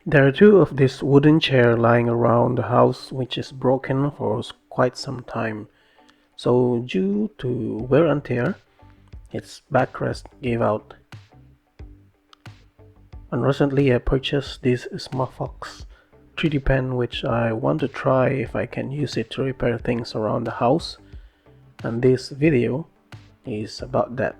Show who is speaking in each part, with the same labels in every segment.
Speaker 1: There are two of this wooden chair lying around the house which is broken for quite some time. So due to wear and tear, its backrest gave out. And recently I purchased this Smaffox 3D pen which I want to try if I can use it to repair things around the house. And this video is about that.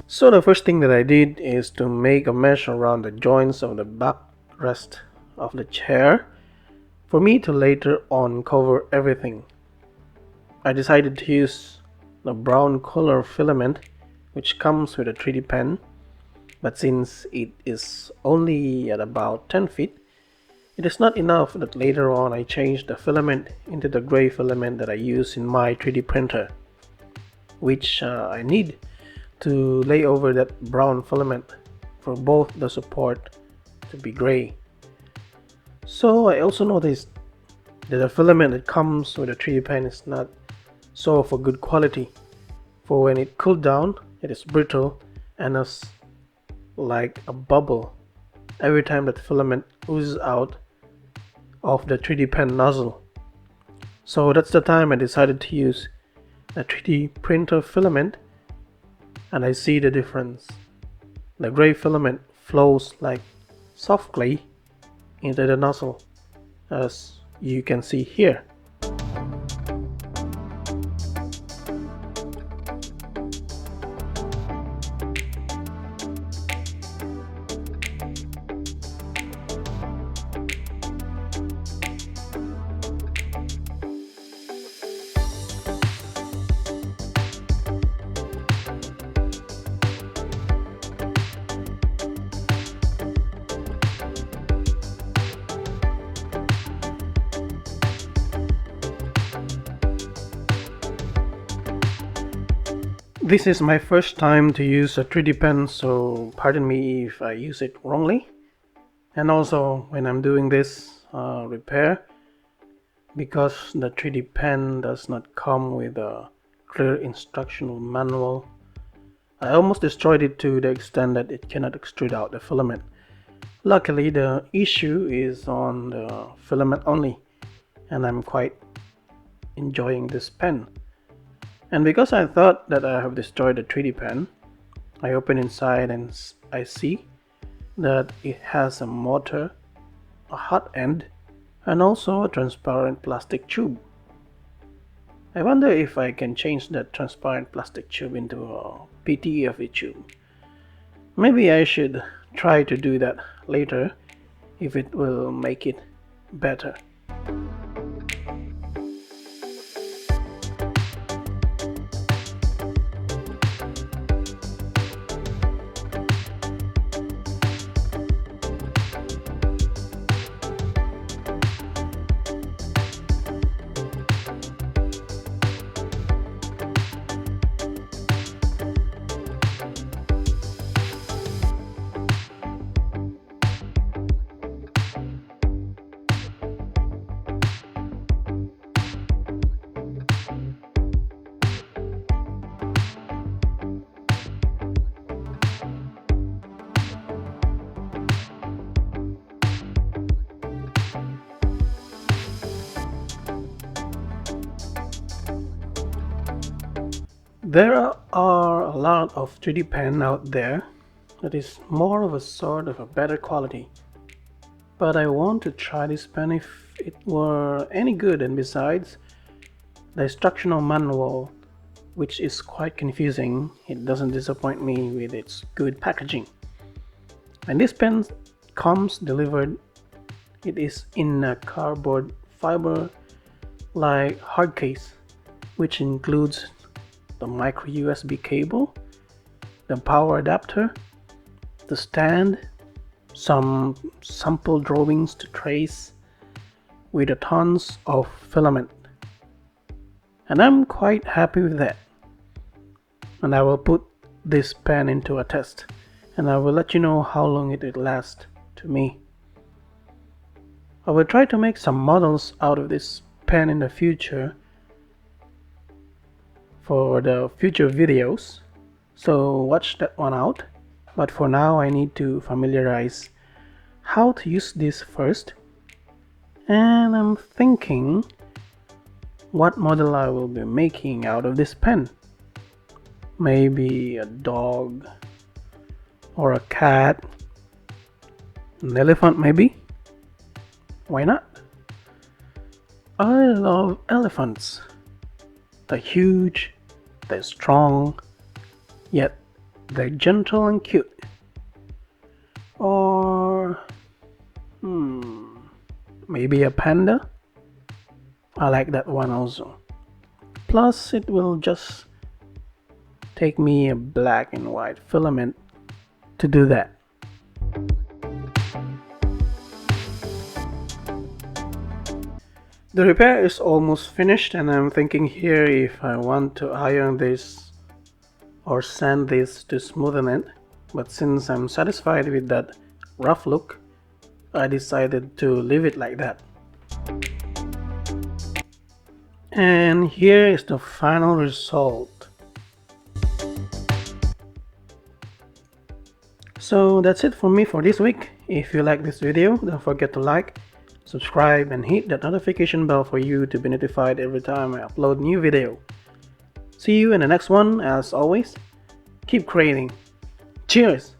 Speaker 1: So the first thing that I did is to make a mesh around the joints of the backrest of the chair for me to later on cover everything. I decided to use the brown color filament which comes with a 3D pen, but since it is only at about 10 feet, it is not enough that later on I changed the filament into the gray filament that I use in my 3D printer, which I need to lay over that brown filament for both the support to be gray. So I also noticed that the filament that comes with a 3D pen is not so of a good quality, for when it cooled down it is brittle and is like a bubble every time that filament oozes out of the 3D pen nozzle. So that's the time I decided to use a 3D printer filament, and I see the difference. The gray filament flows like soft clay into the nozzle, as you can see here. This is my first time to use a 3D pen, so pardon me if I use it wrongly. And also when I'm doing this repair, because the 3D pen does not come with a clear instructional manual, I almost destroyed it to the extent that it cannot extrude out the filament. Luckily the issue is on the filament only, and I'm quite enjoying this pen. And because I thought that I have destroyed the 3D pen, I open inside and I see that it has a motor, a hot end, and also a transparent plastic tube. I wonder if I can change that transparent plastic tube into a PTFE tube. Maybe I should try to do that later if it will make it better. There are a lot of 3D pen out there that is more of a sort of a better quality, but I want to try this pen if it were any good. And besides, the instructional manual, which is quite confusing, it doesn't disappoint me with its good packaging. When this pen comes delivered, it is in a cardboard fiber like hard case, which includes the micro USB cable, the power adapter, the stand, some sample drawings to trace, with a tons of filament. And I'm quite happy with that. And I will put this pen into a test, and I will let you know how long it will last to me. I will try to make some models out of this pen in the future for the future videos, so watch that one out. But for now I need to familiarize how to use this first. And I'm thinking what model I will be making out of this pen. Maybe a dog or a cat, an elephant maybe. Why not? I love elephants. They're huge, they're strong, yet they're gentle and cute. Or maybe a panda? I like that one also. Plus it will just take me a black and white filament to do that. The repair is almost finished, and I'm thinking here if I want to iron this or sand this to smoothen it, but since I'm satisfied with that rough look, I decided to leave it like that. And here is the final result. So that's it for me for this week. If you like this video, don't forget to like, subscribe, and hit that notification bell for you to be notified every time I upload new video. See you in the next one. As always, keep creating. Cheers!